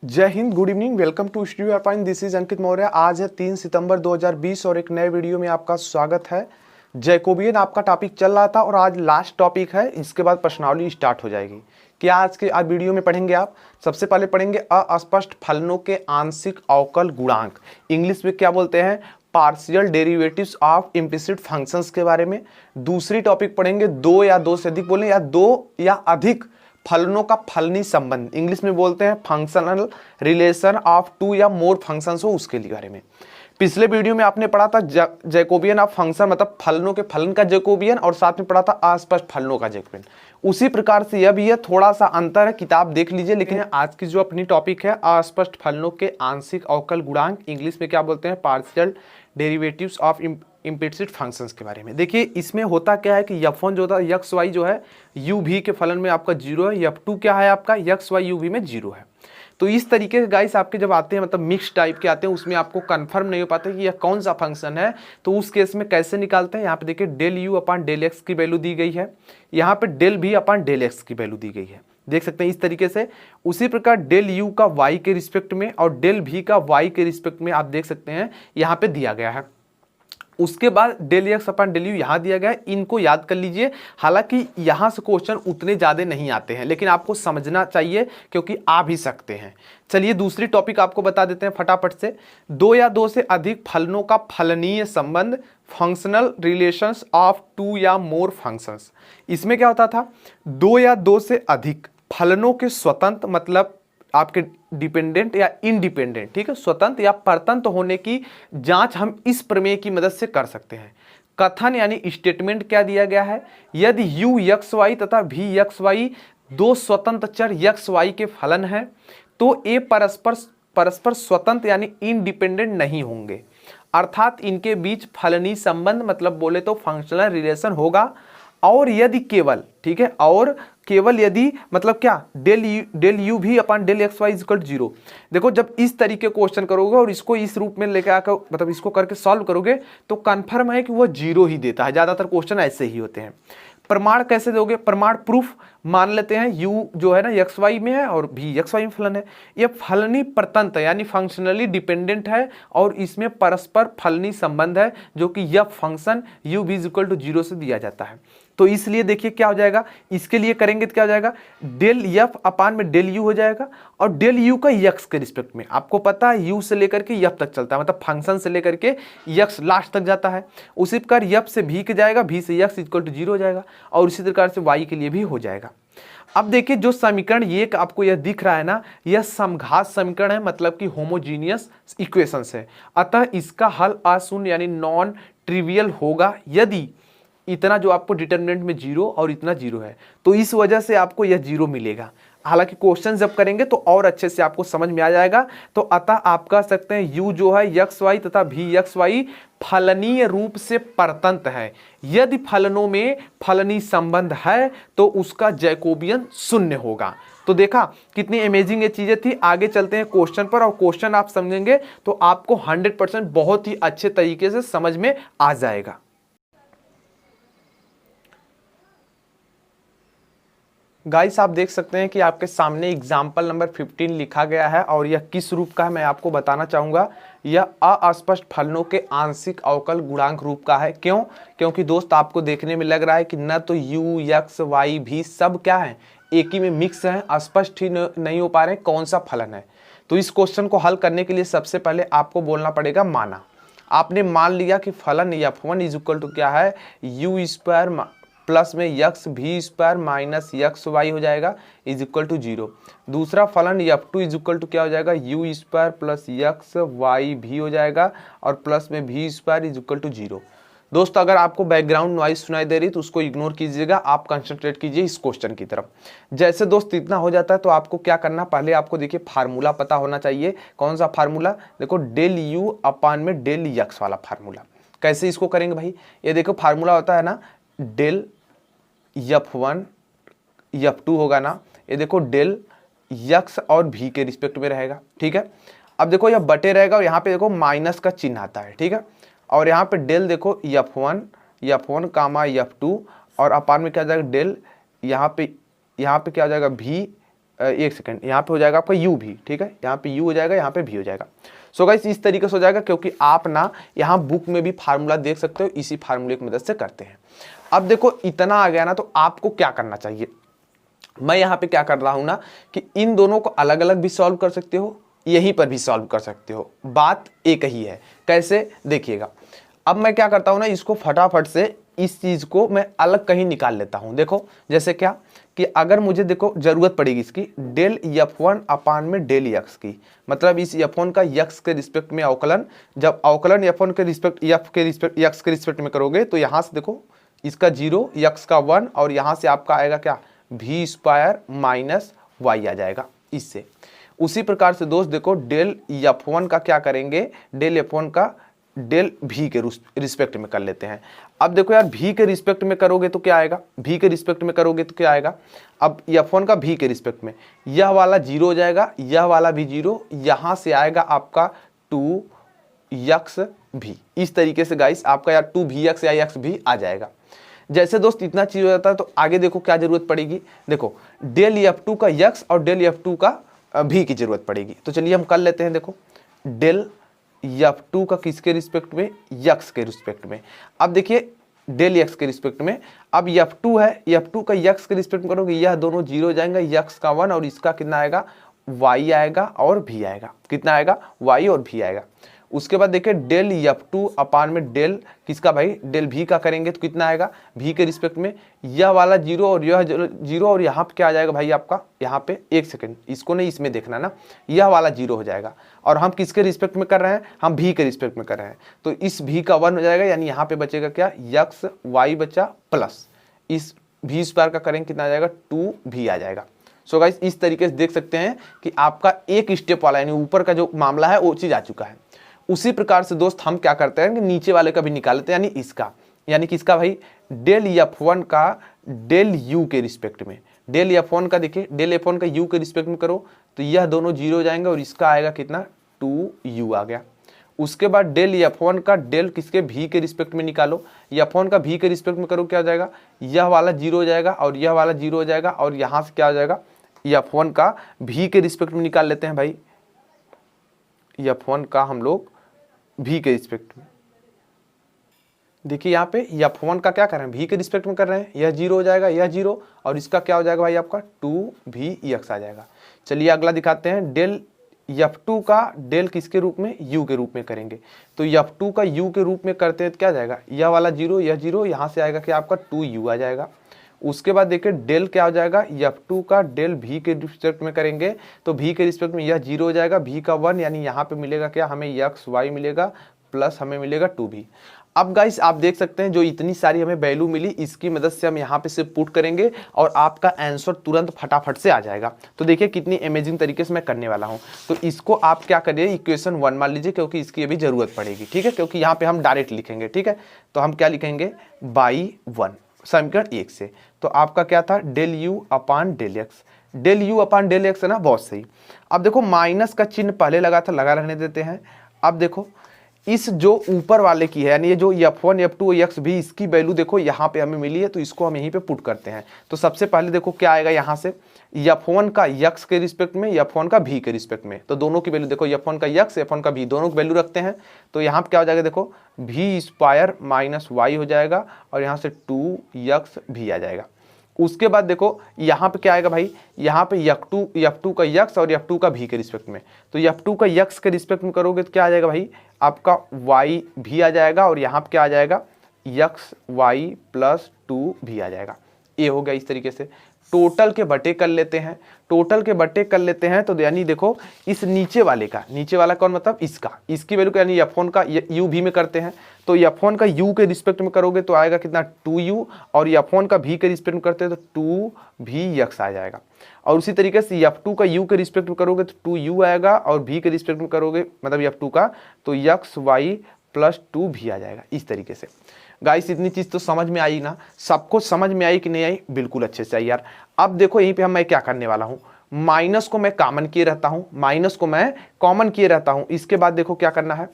जय हिंद, good evening, welcome to studio अपाइन। This is Ankit Maurya. आज है 3 सितंबर 2020 और एक नए वीडियो में आपका स्वागत है। जैकोबियन आपका टॉपिक चल रहा था और आज लास्ट टॉपिक है, इसके बाद प्रश्नावली स्टार्ट हो जाएगी। क्या आज वीडियो में पढ़ेंगे आप? सबसे पहले पढ़ेंगे अस्पष्ट फलनों के आंशिक अवकल गुणांक, इंग्लिश में क्या बोलते हैं, partial derivatives of implicit functions के बारे में। दूसरी टॉपिक पढ़ेंगे दो या दो से अधिक, बोले या दो या अधिक फलनों का फलनी संबंध, इंग्लिश में बोलते हैं फंक्शनल रिलेशन ऑफ टू या मोर फंक्शंस हो, उसके लिए बारे में। पिछले वीडियो में आपने पढ़ा था जैकोबियन ऑफ फंक्शन, मतलब फलनों के फलन का जैकोबियन, और साथ में पढ़ा था अस्पष्ट फलनों का जैकोबियन। उसी प्रकार से यह भी है, थोड़ा सा अंतर है, किताब देख लीजिए। लेकिन आज की जो अपनी टॉपिक है अस्पष्ट फलनों के आंशिक अवकल गुणांक, इंग्लिश में क्या बोलते हैं, partial derivatives of implicit functions के बारे में। देखिए इसमें होता क्या है कि f1 जो होता है एक्स वाई जो है यू भी के फलन में आपका 0 है, f2 क्या है आपका एक्स वाई यू भी में 0 है। तो इस तरीके के गाइस आपके जब आते हैं, मतलब मिक्स टाइप के आते हैं, उसमें आपको कंफर्म नहीं हो पाता कि यह कौन सा फंक्शन है। तो उस केस में कैसे निकालते हैं, यहाँ पे देखिए del u upon del x की वैल्यू दी गई है, यहाँ पे डेल भी अपान डेल एक्स की वैल्यू दी गई है, देख सकते हैं इस तरीके से। उसी प्रकार डेल यू का वाई के रिस्पेक्ट में और डेल भी का वाई के रिस्पेक्ट में आप देख सकते हैं यहाँ पे दिया गया है। उसके बाद del x upon del u यहाँ दिया गया है, इनको याद कर लीजिए। हालांकि यहाँ से क्वेश्चन उतने ज़्यादा नहीं आते हैं, लेकिन आपको समझना चाहिए क्योंकि आ भी सकते हैं। चलिए दूसरी टॉपिक आपको बता देते हैं फटाफट से। दो या दो से अधिक फलनों का फलनीय संबंध, फंक्शनल रिलेशंस ऑफ टू या मोर फंक्शंस। इसमें क्या होता था, दो या दो से अधिक फलनों के स्वतंत्र, मतलब आपके डिपेंडेंट या इंडिपेंडेंट, ठीक है, स्वतंत्र या परतंत्र होने की जांच हम इस प्रमेय की मदद से कर सकते हैं। कथन यानी स्टेटमेंट क्या दिया गया है, यदि u एक्स वाई तथा v एक्स वाई दो स्वतंत्र चर एक्स वाई के फलन हैं तो ये परस्पर स्वतंत्र यानी इंडिपेंडेंट नहीं होंगे, अर्थात इनके बीच फलनी संबंध, मतलब बोले तो फंक्शनल रिलेशन होगा। और यदि केवल, ठीक है, और केवल यदि, मतलब क्या, डेल यू भी अपन डेल एक्स वाई इक्वल 0। देखो जब इस तरीके क्वेश्चन करोगे और इसको इस रूप में लेकर आकर, मतलब इसको करके सॉल्व करोगे तो कंफर्म है कि वो 0 ही देता है। ज्यादातर क्वेश्चन ऐसे ही होते हैं। प्रमाण कैसे दोगे, प्रमाण प्रूफ मान लेते हैं u जो है ना एक्स वाई में है और v एक्स वाई में फलन है, ये फलनी परतंत्र यानी फंक्शनली डिपेंडेंट है और इसमें परस्पर फलनी संबंध है, जो कि यह function u v equal to 0 से दिया जाता है। तो इसलिए देखिए क्या हो जाएगा, इसके लिए करेंगे तो क्या हो जाएगा, डेल एफ अपान में डेल यू हो जाएगा, और डेल यू का यक्स के रिस्पेक्ट में आपको पता है यू से लेकर के यफ तक चलता है, मतलब फंक्शन से लेकर के यक्स लास्ट तक जाता है। उसी प्रकार यफ से भी के जाएगा, भी से यक्स इक्वल टू 0 हो जाएगा, और उसी प्रकार से वाई के लिए भी हो जाएगा। अब देखिए जो समीकरण ये आपको यह दिख रहा है ना, यह समघात समीकरण है, मतलब कि होमोजीनियस इक्वेशंस है। अतः इसका हल अशून्य यानी नॉन ट्रिवियल होगा यदि इतना जो आपको डिटरमिनेंट में 0 और इतना 0 है, तो इस वजह से आपको यह 0 मिलेगा। हालांकि क्वेश्चन जब करेंगे तो और अच्छे से आपको समझ में आ जाएगा। तो अतः आप कह सकते हैं u जो है एक्स वाई तथा भी एक्स वाई फलनीय रूप से परतंत्र है। यदि फलनों में फलनी संबंध है तो उसका जैकोबियन 0 होगा। तो देखा कितनी अमेजिंग ये चीजें थी। आगे चलते हैं क्वेश्चन पर, और क्वेश्चन आप समझेंगे तो आपको 100% बहुत ही अच्छे तरीके से समझ में आ जाएगा। गाइस आप देख सकते हैं कि आपके सामने एग्जाम्पल नंबर 15 लिखा गया है, और यह किस रूप का है मैं आपको बताना चाहूँगा। यह अस्पष्ट फलनों के आंशिक अवकल गुणांक रूप का है। क्यों? क्योंकि दोस्त आपको देखने में लग रहा है कि न तो u एक्स वाई भी सब क्या है, एक ही में मिक्स है, स्पष्ट ही नहीं हो पा रहे कौन सा फलन है। तो इस क्वेश्चन को हल करने के लिए सबसे पहले आपको बोलना पड़ेगा माना। आपने मान लिया कि फलन f1 इज इक्वल टू क्या है, यू स्क्वायर प्लस में यक्स भी स्क्वायर माइनस यक्स वाई हो जाएगा इज इक्वल टू 0। दूसरा फलन f2 इज इक्वल टू क्या हो जाएगा, u square plus x y भी हो जाएगा और प्लस में भी स्क्वायर इज इक्वल टू 0। दोस्तों अगर आपको बैकग्राउंड नॉइज सुनाई दे रही तो उसको इग्नोर कीजिएगा, आप कंसंट्रेट कीजिए इस क्वेश्चन की तरफ। जैसे दोस्त इतना हो जाता है तो आपको क्या करना, पहले आपको देखिए फार्मूला पता होना चाहिए। कौन सा फार्मूला, देखो डेल यू अपान में डेल यक्स वाला फार्मूला। कैसे इसको करेंगे भाई, ये देखो फार्मूला होता है ना, डेल f1 f2 होगा ना, ये देखो डेल यक्स और भी के रिस्पेक्ट में रहेगा, ठीक है। अब देखो यह बटे रहेगा और यहाँ पे देखो माइनस का चिन्ह आता है, ठीक है। और यहाँ पे डेल देखो f1 कामा f2 और अपान में क्या हो जाएगा डेल, यहाँ पे क्या हो जाएगा भी एक सेकंड, यहाँ पे हो जाएगा आपका u भी, ठीक है, यहाँ पे u हो जाएगा, यहाँ पे v हो जाएगा। सो गाइस इस तरीके से हो जाएगा, क्योंकि आप ना यहाँ बुक में भी फार्मूला देख सकते हो, इसी फार्मूले की मदद से करते हैं। अब देखो इतना आ गया ना, तो आपको क्या करना चाहिए, मैं यहाँ पे क्या कर रहा हूँ ना कि इन दोनों को अलग अलग भी सॉल्व कर सकते हो, यहीं पर भी सॉल्व कर सकते हो, बात एक ही है। कैसे देखिएगा, अब मैं क्या करता हूँ ना, इसको फटाफट से इस चीज को मैं अलग कहीं निकाल लेता हूँ। देखो जैसे क्या कि अगर मुझे देखो जरूरत पड़ेगी इसकी डेल f1 अपान में डेल x की, मतलब इस f1 का x के रिस्पेक्ट में अवकलन, जब अवकलन f1 के रिस्पेक्ट x के रिस्पेक्ट में करोगे तो यहाँ से देखो इसका 0, x का 1 और यहाँ से आपका आएगा क्या v स्क्वायर माइनस y आ जाएगा इससे। उसी प्रकार से दोस्त देखो डेल f1 का क्या करेंगे, डेल f1 का डेल v के रिस्पेक्ट में कर लेते हैं। अब देखो यार v के रिस्पेक्ट में करोगे तो क्या आएगा, v के रिस्पेक्ट में करोगे तो क्या आएगा, अब f1 का v के रिस्पेक्ट में यह वाला 0 हो जाएगा, यह वाला भी 0, यहाँ से आएगा आपका 2xv। इस तरीके से गाइस आपका यार 2vx या x भी आ जाएगा। जैसे दोस्त इतना चीज हो जाता है तो आगे देखो क्या जरूरत पड़ेगी, देखो डेल f2 का x और डेल f2 का v की जरूरत पड़ेगी। तो चलिए हम कर लेते हैं, देखो डेल f2 का किसके रिस्पेक्ट में, x के रिस्पेक्ट में। अब देखिए डेल x के रिस्पेक्ट में, अब f2 है, f2 का x के रिस्पेक्ट में करोगे यह दोनों 0 हो जाएंगे, x का 1 और इसका कितना आएगा y आएगा और v आएगा, कितना आएगा y और v आएगा। उसके बाद देखिए डेल f2 अपान में डेल किसका भाई, डेल v का करेंगे तो कितना आएगा v के रिस्पेक्ट में, यह वाला 0 और यह 0 और यहाँ पे क्या आ जाएगा भाई आपका, यहाँ पे एक सेकंड इसको नहीं इसमें देखना ना, यह वाला 0 हो जाएगा और हम किसके रिस्पेक्ट में कर रहे हैं, हम v के रिस्पेक्ट में कर रहे हैं, तो इस v का 1 हो जाएगा, यानी यहाँ पे बचेगा क्या x y बचा प्लस इस v स्क्वायर का करेंगे कितना आ जाएगा 2v आ जाएगा। सो गाइस इस तरीके से देख सकते हैं कि आपका एक स्टेप वाला यानी ऊपर का जो मामला है वो चीज आ चुका है। उसी प्रकार से दोस्त हम क्या करते हैं कि नीचे वाले का भी निकाल लेते हैं, यानी इसका, यानी किसका भाई डेल f1 का डेल u के रिस्पेक्ट में, डेल f1 का देखिए डेल f1 का u के रिस्पेक्ट में करो तो यह दोनों 0 हो जाएंगे और इसका आएगा कितना 2u आ गया। उसके बाद डेल f1 का डेल किसके v के रिस्पेक्ट में निकालो, f1 का v के रिस्पेक्ट में करो क्या हो जाएगा, यह वाला 0 हो जाएगा और यह वाला 0 हो जाएगा और यहाँ से क्या हो जाएगा f1 का v के रिस्पेक्ट में निकाल लेते हैं भाई, f1 का हम लोग v के रिस्पेक्ट में, देखिए यहाँ पे f1 का क्या कर रहे हैं v के रिस्पेक्ट में कर रहे हैं, यह 0 हो जाएगा, यह 0 और इसका क्या हो जाएगा भाई आपका 2vx आ जाएगा। चलिए अगला दिखाते हैं, डेल f2 का डेल किसके रूप में, u के रूप में करेंगे, तो f2 का u के रूप में करते हैं तो क्या जाएगा, यह वाला 0 यह 0, यहाँ से आएगा कि आपका 2u आ जाएगा। उसके बाद देखिए डेल क्या हो जाएगा, f2 का डेल v के रिस्पेक्ट में करेंगे तो v के रिस्पेक्ट में यह 0 हो जाएगा, v का 1 यानी यहाँ पे मिलेगा क्या हमें x y मिलेगा प्लस हमें मिलेगा 2v। अब गाइस आप देख सकते हैं जो इतनी सारी हमें वैल्यू मिली इसकी मदद से हम यहाँ पे से पुट करेंगे और आपका आंसर तुरंत फटाफट से आ जाएगा। तो देखिए कितनी अमेजिंग तरीके से मैं करने वाला हूँ। तो इसको आप क्या करिए इक्वेशन 1 मान लीजिए, क्योंकि इसकी अभी जरूरत पड़ेगी, ठीक है, क्योंकि यहाँ पे हम डायरेक्ट लिखेंगे, ठीक है। तो हम क्या लिखेंगे बाई 1 समीकरण 1 से, तो आपका क्या था del u upon del x, del u upon del x है ना, बहुत सही। अब देखो माइनस का चिन्ह पहले लगा था, लगा रहने देते हैं। अब देखो इस जो ऊपर वाले की है यानी ये जो f1 f2 x भी इसकी वैल्यू देखो यहाँ पे हमें मिली है, तो इसको हम यहीं पे पुट करते हैं। तो सबसे पहले देखो क्या आएगा यहाँ से, f1 का x के रिस्पेक्ट में, f1 का v के रिस्पेक्ट में, तो दोनों की वैल्यू देखो f1 का x f1 का v दोनों की वैल्यू रखते हैं। तो यहाँ पे क्या हो जाएगा देखो v स्क्वायर माइनस y हो जाएगा और यहाँ से 2xv आ जाएगा। उसके बाद देखो यहाँ पे क्या आएगा भाई, यहाँ पे f2 का x और f2 का v के रिस्पेक्ट में, तो f2 का x के रिस्पेक्ट में करोगे तो क्या आ जाएगा भाई आपका y भी आ जाएगा और यहाँ पे क्या आ जाएगा x y प्लस 2v आ जाएगा। ये हो गया इस तरीके से। टोटल के बटे कर लेते हैं, टोटल के बटे कर लेते हैं तो यानी देखो इस नीचे वाले का, नीचे वाला कौन मतलब इसका, इसकी वैल्यू यानी f1 का u v में करते हैं, तो f1 का u के रिस्पेक्ट में करोगे तो आएगा कितना 2u और f1 का v के रिस्पेक्ट में करते हैं तो 2vx आ जाएगा। और उसी तरीके से f2 का u के रिस्पेक्ट में करोगे तो 2u आएगा और v के रिस्पेक्ट में करोगे मतलब f2 का तो x y प्लस 2v आ जाएगा। इस तरीके से गाइस इतनी चीज तो समझ में आई ना, सबको समझ में आई कि नहीं आई, बिल्कुल अच्छे से आई यार। अब देखो यहीं पे हम मैं क्या करने वाला हूँ, माइनस को मैं कॉमन किए रहता हूँ, माइनस को मैं कॉमन किए रहता हूँ। इसके बाद देखो क्या करना है,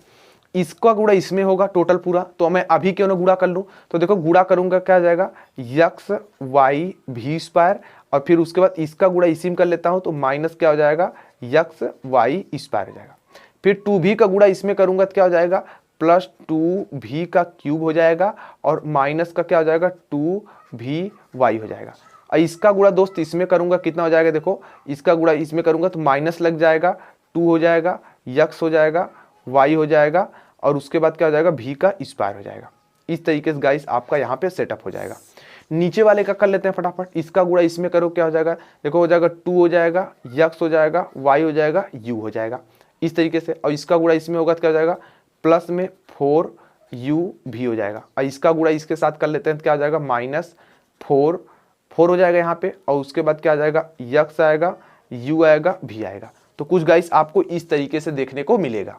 इसका गुणा इसमें होगा टोटल पूरा, तो मैं अभी क्यों ना गुणा कर लूँ, तो देखो गुणा करूंगा क्या आ जाएगा x y v स्क्वायर और फिर उसके बाद इसका गुणा इसी में कर लेता हूँ तो माइनस क्या हो जाएगा यक्स वाई स्क्वायर हो जाएगा। फिर 2v का गुणा इसमें करूंगा तो क्या हो जाएगा प्लस 2v का क्यूब हो जाएगा और माइनस का क्या हो जाएगा 2vy हो जाएगा। और इसका गुणा दोस्त इसमें करूंगा कितना हो जाएगा, देखो इसका गुणा इसमें करूंगा तो माइनस लग जाएगा 2 हो जाएगा, यक्स हो जाएगा, y हो जाएगा और उसके बाद क्या हो जाएगा v का स्क्वायर हो जाएगा। इस तरीके से गाइस आपका यहाँ पे सेटअप हो जाएगा। नीचे वाले का कर लेते हैं फटाफट, इसका गुणा इसमें करो क्या हो जाएगा, देखो हो जाएगा 2 हो जाएगा, यक्स हो जाएगा, y हो जाएगा, u हो जाएगा इस तरीके से। और इसका गुणा इसमें होगा तो क्या हो जाएगा प्लस में 4u हो जाएगा। और इसका गुणा इसके साथ कर लेते हैं तो क्या हो जाएगा माइनस 4 हो जाएगा यहाँ पे। और उसके बाद क्या आ जाएगा यक्स आएगा, u आएगा, v आएगा। तो कुछ गाइस आपको इस तरीके से देखने को मिलेगा।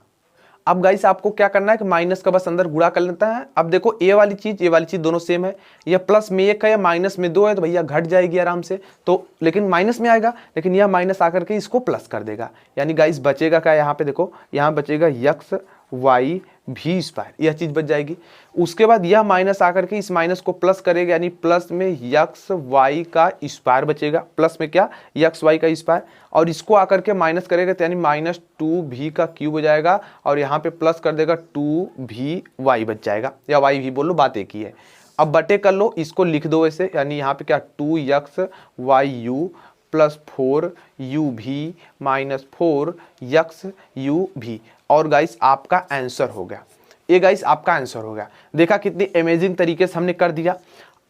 अब गाइस आपको क्या करना है कि माइनस का बस अंदर गुणा कर लेता है। अब देखो ए वाली चीज दोनों सेम है, यह प्लस में 1 है या माइनस में 2 है तो भैया घट जाएगी आराम से, तो लेकिन माइनस में आएगा, लेकिन यह माइनस आकर के इसको प्लस कर देगा। यानी गाइस बचेगा क्या, यहाँ पे देखो यहाँ बचेगा यक्स वाई भी स्क्वायर, यह चीज बच जाएगी। उसके बाद यह माइनस आकर के इस माइनस को प्लस करेगा, यानी प्लस में यक्स वाई का स्क्वायर बचेगा, प्लस में क्या यक्स वाई का स्क्वायर, और इसको आकर के माइनस करेगा तो यानी माइनस 2v का क्यूब हो जाएगा और यहाँ पे प्लस कर देगा 2vy बच जाएगा, या वाई भी बोल लो, बात एक ही है। अब बटे कर लो, इसको लिख दो ऐसे, यानी यहाँ पे क्या 2xyu plus 4uv minus 4xuv, और गाइस आपका आंसर हो गया। ये गाइस आपका आंसर हो गया। देखा कितनी अमेजिंग तरीके से हमने कर दिया।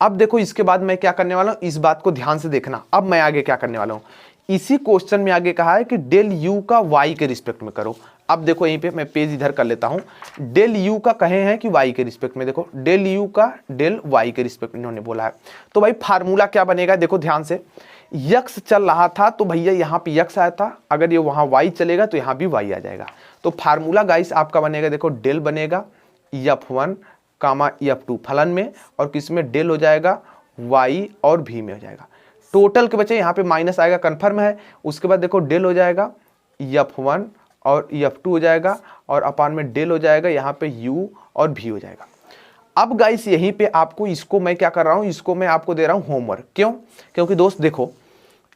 अब देखो इसके बाद मैं क्या करने वाला हूँ, इस बात को ध्यान से देखना। अब मैं आगे क्या करने वाला हूँ, इसी क्वेश्चन में आगे कहा है कि डेल यू का वाई के रिस्पेक्ट में करो। अब देखो यहीं पे मैं पेज इधर कर लेता हूँ, डेल यू का कहे हैं कि वाई के रिस्पेक्ट में, देखो डेल यू का डेल वाई के रिस्पेक्ट में इन्होंने बोला है। तो भाई फार्मूला क्या बनेगा, देखो ध्यान से, यक्स चल रहा था तो भैया यहाँ पे यक्स आया था, अगर ये वहाँ वाई चलेगा तो यहाँ भी वाई आ जाएगा। तो फार्मूला गाइस आपका बनेगा, देखो डेल बनेगा f1 कामा f2 फलन में, और किस में डेल हो जाएगा y और v में हो जाएगा। टोटल के बच्चे यहाँ पे माइनस आएगा, कन्फर्म है। उसके बाद देखो डेल हो जाएगा f1 और f2 हो जाएगा, और अपान में डेल हो जाएगा यहाँ पे u और v हो जाएगा। अब गाइस यहीं पे आपको इसको मैं क्या कर रहा हूँ, इसको मैं आपको दे रहा हूँ होमवर्क। क्यों, क्योंकि दोस्त देखो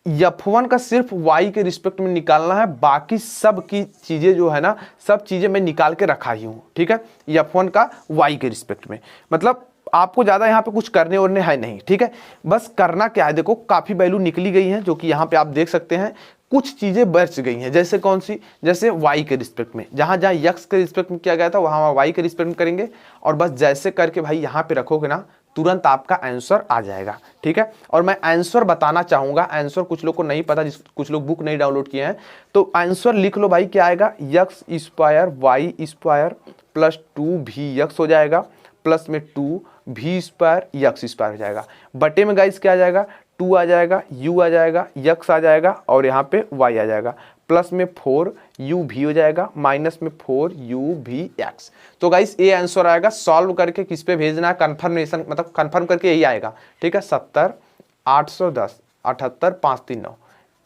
f1 का सिर्फ y के रिस्पेक्ट में निकालना है, बाकी सब की चीजें जो है ना, सब चीजें मैं निकाल के रखा ही हूँ, ठीक है। f1 का y के रिस्पेक्ट में, मतलब आपको ज्यादा यहाँ पे कुछ करने और है नहीं, ठीक है। बस करना क्या है, देखो काफी वैल्यू निकली गई है, जो कि यहाँ पे आप देख सकते हैं। कुछ चीजें बच गई हैं, जैसे कौन सी, जैसे y के रिस्पेक्ट में, जहां जहां x के रिस्पेक्ट में किया गया था वहां y के रिस्पेक्ट में करेंगे, और बस जैसे करके भाई यहाँ पे रखोगे ना, तुरंत आपका आंसर आ जाएगा, ठीक है। और मैं आंसर बताना चाहूंगा, आंसर कुछ लोग को नहीं पता, कुछ लोग बुक नहीं डाउनलोड किए हैं, तो आंसर लिख लो भाई, क्या आएगा x square y square plus 2vx हो जाएगा, प्लस में 2v स्क्वायर यक्स स्क्वायर हो जाएगा। बटे में गाइस क्या आ जाएगा 2 आ जाएगा, u आ जाएगा, यक्स आ जाएगा, और यहाँ पे y आ जाएगा, प्लस में 4uv हो जाएगा, माइनस में 4uvx। तो गाइस ये आंसर आएगा। सॉल्व करके किस पे भेजना है, कंफर्मेशन, मतलब कंफर्म करके यही आएगा, ठीक है। 70 810 78 539,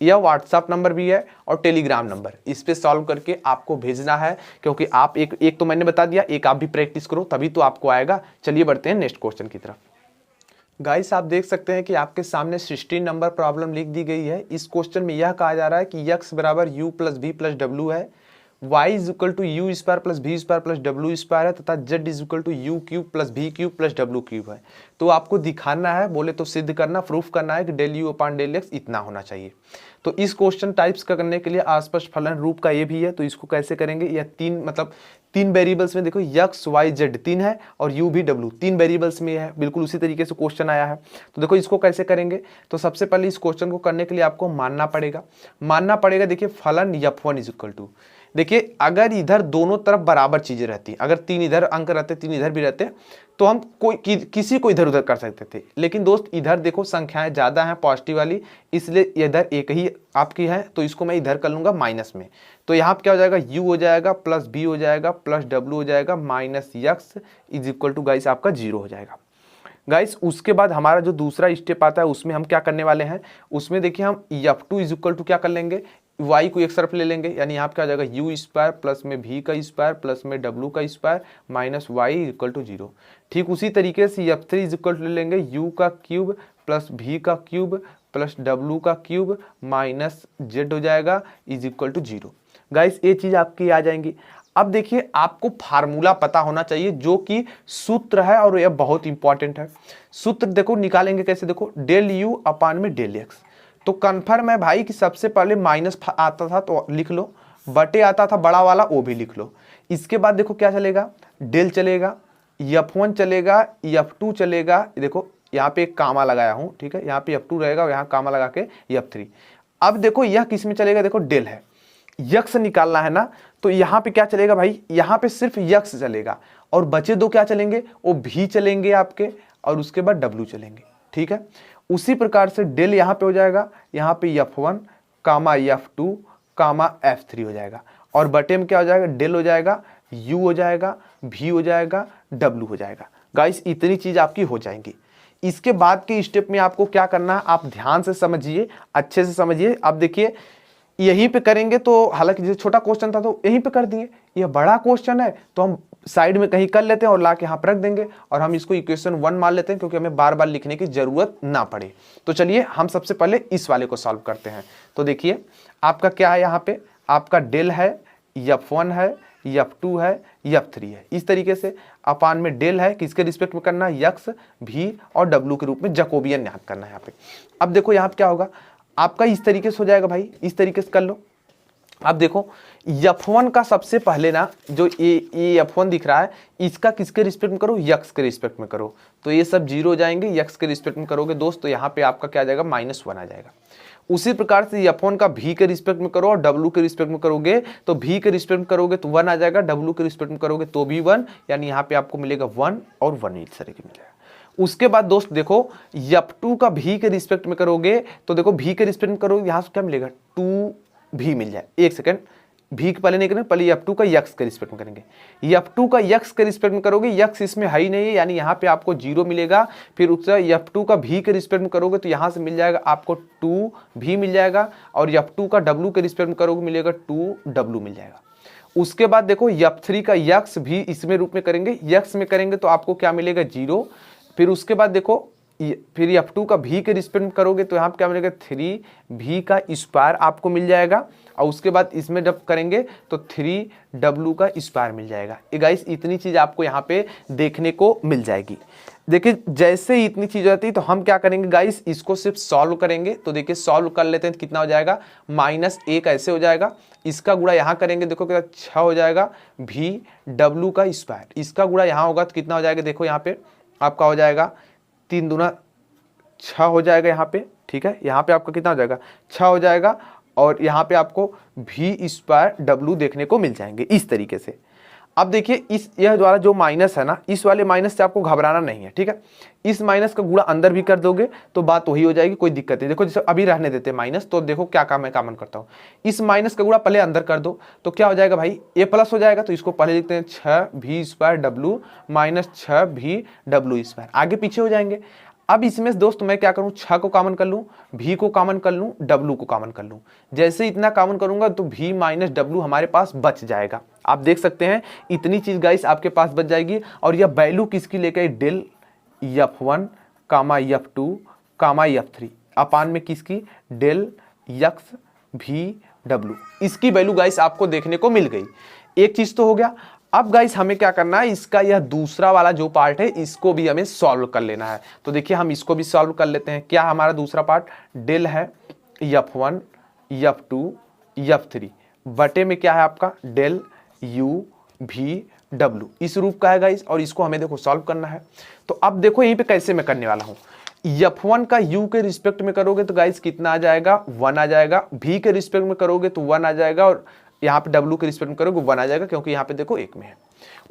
यह व्हाट्सएप नंबर भी है और टेलीग्राम नंबर, इस पे सॉल्व करके आपको भेजना है। क्योंकि आप एक तो मैंने बता दिया, एक आप भी प्रैक्टिस करो तभी तो आपको आएगा। चलिए बढ़ते हैं नेक्स्ट क्वेश्चन की तरफ। गाइस आप देख सकते हैं कि आपके सामने 16 नंबर प्रॉब्लम लिख दी गई है। इस क्वेश्चन में यह कहा जा रहा है कि x बराबर u प्लस v प्लस डब्ल्यू है, y is equal to u square plus v square plus डब्ल्यू स्क्वायर है, तथा z is equal to u cube plus v cube plus डब्ल्यू क्यूब है। तो आपको दिखाना है, बोले तो सिद्ध करना, प्रूफ करना है कि del u upon del x इतना होना चाहिए। तो इस क्वेश्चन टाइप्स का करने के लिए आसपास फलन रूप का ये भी है, तो इसको कैसे करेंगे, यह तीन वेरिएबल्स में देखो x y z 3 है और u भी w 3 वेरिएबल्स में है, बिल्कुल उसी तरीके से क्वेश्चन आया है। तो देखो इसको कैसे करेंगे, तो सबसे पहले इस क्वेश्चन को करने के लिए आपको मानना पड़ेगा देखिए फलन f1 इज इक्वल टू, देखिए अगर इधर दोनों तरफ बराबर चीजें रहती, अगर 3 इधर अंक रहते 3 इधर भी रहते, तो हम किसी को इधर उधर कर सकते थे। लेकिन दोस्त इधर देखो संख्याएं ज्यादा हैं पॉजिटिव वाली, इसलिए इधर एक ही आपकी है, तो इसको मैं इधर कर लूंगा माइनस में। तो यहाँ पे क्या हो जाएगा u हो जाएगा प्लस b हो जाएगा प्लस w हो जाएगा minus x is equal to guys आपका 0 हो जाएगा। गाइस उसके बाद हमारा जो दूसरा स्टेप आता है उसमें हम क्या करने वाले हैं, उसमें देखिए हम f2 इज इक्वल टू क्या कर लेंगे, y को एक तरफ ले लेंगे, यानी यहाँ पे क्या हो जाएगा u स्क्वायर प्लस में v का स्क्वायर प्लस में w का square minus y equal to 0। ठीक उसी तरीके से f3 इज इक्वल टू ले लेंगे u का क्यूब प्लस v का क्यूब प्लस डब्लू का क्यूब माइनस जेड हो जाएगा इज इक्वल टू 0। गाइस ये चीज आपकी आ जाएंगी। अब देखिए आपको फार्मूला पता होना चाहिए जो कि सूत्र है और यह बहुत इंपॉर्टेंट है। सूत्र देखो निकालेंगे कैसे, देखो डेल यू अपान में डेल एक्स। तो कन्फर्म है भाई कि सबसे पहले माइनस आता था तो लिख लो, बटे आता था बड़ा वाला वो भी लिख लो। इसके बाद देखो क्या चलेगा, डेल चलेगा, F1 चलेगा, F2 चलेगा। देखो यहाँ पे एक कामा लगाया हूँ, ठीक है, यहाँ पे F2 रहेगा और यहाँ कामा लगा के F3। अब देखो यह किस में चलेगा, देखो डेल है, यक्स निकालना है ना, तो यहाँ पे क्या चलेगा भाई, यहाँ पे सिर्फ यक्स चलेगा और बचे दो क्या चलेंगे, वो भी चलेंगे आपके और उसके बाद डब्लू चलेंगे, ठीक है। उसी प्रकार से डेल यहाँ पे हो जाएगा, यहाँ पे F1 कामा F2 कामा F3 हो जाएगा और बटे में क्या हो जाएगा, डेल हो जाएगा, यू हो जाएगा, भी हो जाएगा, डब्लू हो जाएगा। गाइस इतनी चीज आपकी हो जाएंगी। इसके बाद के स्टेप में आपको क्या करना है, आप ध्यान से समझिए, अच्छे से समझिए। अब देखिए यहीं पे करेंगे तो, हालांकि जो छोटा क्वेश्चन था तो यहीं पे कर दिए, यह बड़ा क्वेश्चन है तो हम साइड में कहीं कर लेते हैं और ला के यहाँ पर रख देंगे और हम इसको इक्वेशन 1 मान लेते हैं क्योंकि हमें बार बार लिखने की जरूरत ना पड़े। तो चलिए हम सबसे पहले इस वाले को सॉल्व करते हैं। तो देखिए आपका क्या है, यहाँ पे आपका डेल है, F1 है, F2 है, F3 है। इस तरीके से अपान में डेल है, किसके रिस्पेक्ट में करना है, यक्स, भी और डब्लू के रूप में जैकोबियन याद करना है यहाँ पे। अब देखो यहाँ पे क्या होगा आपका, इस तरीके से हो जाएगा भाई, इस तरीके से कर लो। अब देखो F1 का सबसे पहले ना जो ये F1 दिख रहा है, इसका किसके रिस्पेक्ट में करो, यक्स के रिस्पेक्ट में करो, तो ये सब 0 हो जाएंगे। यक्स के रिस्पेक्ट में करोगे दोस्त तो यहाँ पे आपका क्या आ जाएगा, -1 आ जाएगा। उसी प्रकार से F1 का भी के रिस्पेक्ट में करो और डब्लू के रिस्पेक्ट में करोगे तो भी के रिस्पेक्ट में करोगे तो 1 आ जाएगा, डब्लू के रिस्पेक्ट में करोगे तो भी 1, यानी यहाँ पे आपको मिलेगा 1 और 1 इस तरह के मिलेगा। उसके बाद दोस्त देखो F2 का भी के रिस्पेक्ट में करोगे तो देखो भी के रिस्पेक्ट में करोगे, यहाँ से क्या मिलेगा, 2 भी मिल जाए। एक सेकंड, भी पहले नहीं करेंगे, पहले F2 का यक्स के रिस्पेक्ट में करेंगे। F2 का यक्स के रिस्पेक्ट में करोगे, यक्स इसमें है ही नहीं है, यानी यहाँ पे आपको 0 मिलेगा। फिर उससे F2 का भी के रिस्पेक्ट में करोगे तो यहाँ से मिल जाएगा आपको 2 भी मिल जाएगा और F2 का W के रिस्पेक्ट में करोगे मिलेगा 2W मिल जाएगा। उसके बाद देखो F3 का यक्स भी इसमें रूप में करेंगे, यक्स में करेंगे तो आपको क्या मिलेगा, 0। फिर उसके बाद देखो फिर F2 का भी के रिस्पेक्ट में करोगे तो यहाँ पे क्या मिलेगा, 3 भी का स्क्वायर आपको मिल जाएगा और उसके बाद इसमें जब करेंगे तो 3W का स्क्वायर मिल जाएगा। ये गाइस इतनी चीज आपको यहाँ पे देखने को मिल जाएगी। देखिए जैसे ही इतनी चीज होती है तो हम क्या करेंगे गाइस, इसको सिर्फ सॉल्व करेंगे। तो देखिए सॉल्व कर लेते हैं तो कितना हो जाएगा, -1 ऐसे हो जाएगा। इसका गुणा यहाँ करेंगे, देखो क्या 6 हो जाएगा, भी डब्लू का स्क्वायर। इसका गुणा यहाँ होगा तो कितना हो जाएगा, देखो यहाँ पे आपका हो जाएगा 3 दूना 6 हो जाएगा यहाँ पे, ठीक है। यहाँ पे आपका कितना हो जाएगा, 6 हो जाएगा और यहाँ पे आपको भी स्क्वायर डब्लू देखने को मिल जाएंगे इस तरीके से। अब देखिए इस यह द्वारा जो माइनस है ना, इस वाले माइनस से आपको घबराना नहीं है, ठीक है। इस माइनस का गुणा अंदर भी कर दोगे तो बात वही हो जाएगी, कोई दिक्कत नहीं। देखो जैसे अभी रहने देते हैं माइनस, तो देखो क्या काम मैं कामन करता हूँ, इस माइनस का गुणा पहले अंदर कर दो तो क्या हो जाएगा भाई, ए प्लस हो जाएगा। तो इसको पहले लिखते हैं 6 भी स्क्वायर डब्लू माइनस 6 भी डब्लू स्क्वायर, आगे पीछे हो जाएंगे। अब इसमें दोस्त मैं क्या करूं, 6 को कॉमन कर लूं, भी को कॉमन कर लूं, डब्लू को कॉमन कर लूं। जैसे इतना कॉमन करूंगा तो भी माइनस डब्लू हमारे पास बच जाएगा। आप देख सकते हैं इतनी चीज गाइस आपके पास बच जाएगी। और यह वैल्यू किसकी लेकर, डेल F1 कामा F2 कामा F3 अपान में किसकी, डेल यक्स भी डब्लू। इसकी वैल्यू गाइस आपको देखने को मिल गई। एक चीज तो हो गया। अब गाइस हमें क्या करना है, इसका यह दूसरा वाला जो पार्ट है इसको भी हमें सॉल्व कर लेना है। तो देखिए हम इसको भी सॉल्व कर लेते हैं। क्या हमारा दूसरा पार्ट, डेल है F1 F2 F3 बटे में क्या है आपका, डेल यू भी डब्लू। इस रूप का है गाइस और इसको हमें देखो सॉल्व करना है। तो अब देखो यहीं पे कैसे मैं करने वाला हूं, F1 का u के रिस्पेक्ट में करोगे तो गाइस कितना आ जाएगा, 1 आ जाएगा। v के रिस्पेक्ट में करोगे तो 1 आ जाएगा और यहाँ पे W के रिस्पेक्ट में करोगे 1 आ जाएगा, क्योंकि यहाँ पे देखो 1 में है।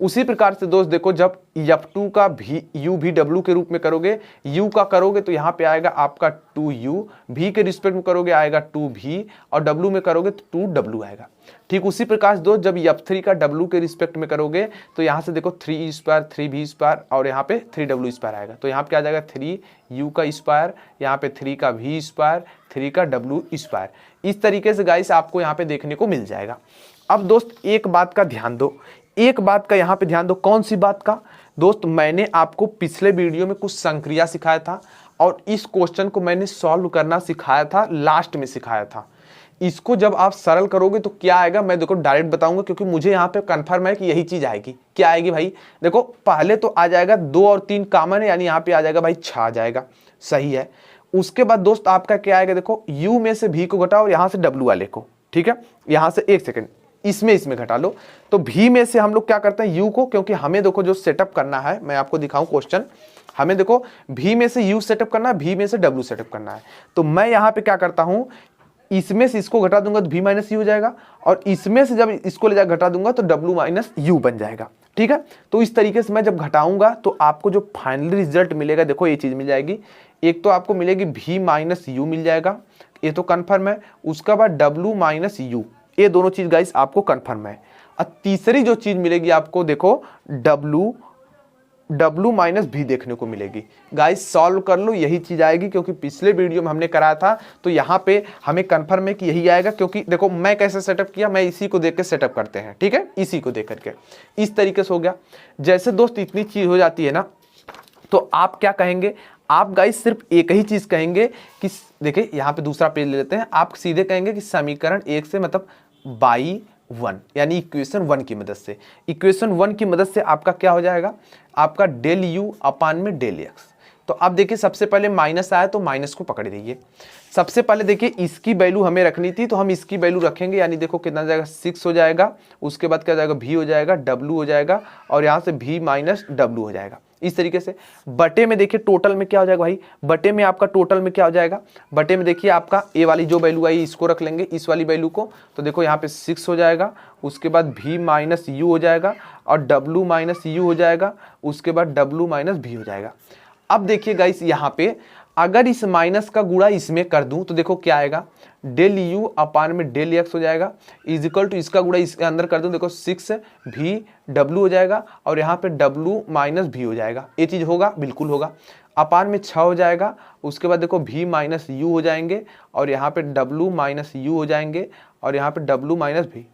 उसी प्रकार से दोस्त देखो जब F2 का भी u भी W के रूप में करोगे, u का करोगे तो यहाँ पे आएगा आपका 2u, v के रिस्पेक्ट में करोगे आएगा 2v और W में करोगे तो 2w आएगा। ठीक उसी प्रकार से दोस्त जब F3 का W के रिस्पेक्ट में करोगे तो यहाँ से देखो 3e स्क्वायर 3v स्क्वायर और यहाँ पे 3w स्क्वायर आएगा। तो यहाँ पे क्या आ जाएगा, 3u का स्क्वायर, यहाँ पे 3 का v स्क्वायर, 3 का w स्क्वायर। इस तरीके से गाइस आपको यहाँ पे देखने को मिल जाएगा। अब दोस्त एक बात का ध्यान दो, एक बात का यहाँ पे ध्यान दो। कौन सी बात का दोस्त, मैंने आपको पिछले वीडियो में कुछ संक्रिया सिखाया था और इस क्वेश्चन को मैंने सॉल्व करना सिखाया था, लास्ट में सिखाया था। इसको जब आप सरल करोगे तो क्या आएगा मैं देखो डायरेक्ट बताऊंगा, क्योंकि मुझे यहाँ पे कंफर्म है कि यही चीज आएगी। क्या आएगी भाई? देखो पहले तो आ जाएगा 2 और 3 कॉमन है, यानी यहाँ पे आ जाएगा भाई 6 आ जाएगा, सही है। उसके बाद दोस्त आपका क्या आएगा? देखो u में से v को घटाओ और यहाँ से w वाले को, ठीक है। यहाँ से एक सेकेंड इसमें घटा लो। तो v में से हम लोग क्या करते हैं u को, क्योंकि हमें देखो जो सेटअप करना है, मैं आपको दिखाऊं क्वेश्चन, हमें देखो v में से u सेटअप करना है, v में से w सेटअप करना है। तो मैं यहाँ पे क्या करता हूँ, इसमें से इसको घटा दूंगा तो v माइनस यू हो जाएगा, और इसमें से जब इसको ले जाकर घटा दूंगा तो w माइनस यू बन जाएगा, ठीक है। तो इस तरीके से मैं जब घटाऊंगा तो आपको जो फाइनल रिजल्ट मिलेगा, देखो ये चीज मिल जाएगी। एक तो आपको मिलेगी v माइनस यू मिल जाएगा, ये तो कन्फर्म है। उसके बाद w माइनस यू, ये दोनों चीज गाइस आपको कन्फर्म है। और तीसरी जो चीज मिलेगी आपको, देखो w माइनस भी देखने को मिलेगी। गाइस सॉल्व कर लो, यही चीज आएगी, क्योंकि पिछले वीडियो में हमने कराया था तो यहाँ पे हमें कंफर्म है कि यही आएगा। क्योंकि देखो मैं कैसे सेटअप किया, मैं इसी को देख के सेटअप करते हैं, ठीक है, इसी को देख करके इस तरीके से हो गया। जैसे दोस्त इतनी चीज हो जाती है ना, तो आप क्या कहेंगे, आप गाइस सिर्फ एक ही चीज कहेंगे कि देखिए यहाँ पे दूसरा पेज ले लेते हैं, आप सीधे कहेंगे कि समीकरण 1 से मतलब बाई 1, यानी इक्वेशन 1 की मदद से, इक्वेशन 1 की मदद से आपका क्या हो जाएगा, आपका डेल यू अपान में डेल एक्स। तो अब देखिए सबसे पहले माइनस आया तो माइनस को पकड़ दीजिए। सबसे पहले देखिए इसकी वैल्यू हमें रखनी थी, तो हम इसकी वैल्यू रखेंगे, यानी देखो कितना जाएगा 6 हो जाएगा। उसके बाद क्या जाएगा, v हो जाएगा, w हो जाएगा, और यहाँ से v माइनस w हो जाएगा। इस तरीके से बटे में देखिए टोटल में क्या हो जाएगा भाई, बटे में आपका टोटल में क्या हो जाएगा, बटे में देखिए आपका ए वाली जो वैल्यू आई इसको रख लेंगे, इस वाली वैल्यू को, तो देखो यहाँ पे 6 हो जाएगा। उसके बाद v माइनस यू हो जाएगा और w माइनस यू हो जाएगा। उसके बाद w माइनस v हो जाएगा। अब देखिए गाइस यहाँ पे अगर इस माइनस का गुणा इसमें कर दूं तो देखो क्या आएगा, डेल यू अपान में डेल एक्स हो जाएगा, इज इक्वल टू इसका गुणा इसके अंदर कर दूं, देखो 6 v w हो जाएगा, और यहाँ पे w माइनस v हो जाएगा। ये चीज होगा, बिल्कुल होगा। अपान में 6 हो जाएगा। उसके बाद देखो v माइनस यू हो जाएंगे, और यहाँ पे w माइनस यू हो जाएंगे, और यहाँ पे w माइनस v।